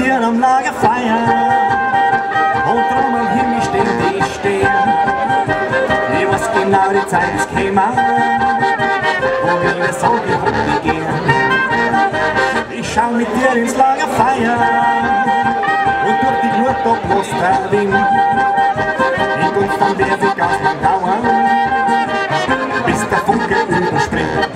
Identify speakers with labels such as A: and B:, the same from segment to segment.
A: dir am Lagerfeuer und drum am Himmel stehen. Ich weiß genau, die Zeit ist gekommen, wo wir wieder so geholt gehen. Ich schau mit dir ins Lagerfeuer und durch die Glut da bloß der Wind. In Gunst dann wird sie ganz lang dauern, bis der Funke überspringt.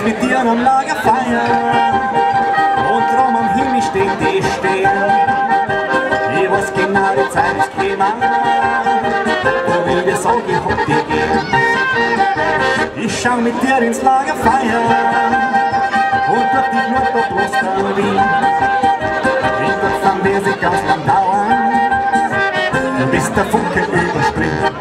A: Mit dir am Lagerfeuer und drum am Himmel stehen. Ich weiß genau, die Zeit ist gekommen, wo wir wieder so geholt gehen. Ich schau mit dir ins Lagerfeuer und durch die Glut da bloß der Wind. In Gott dann wird sie ganz lang dauern, bis der Funke überspringt.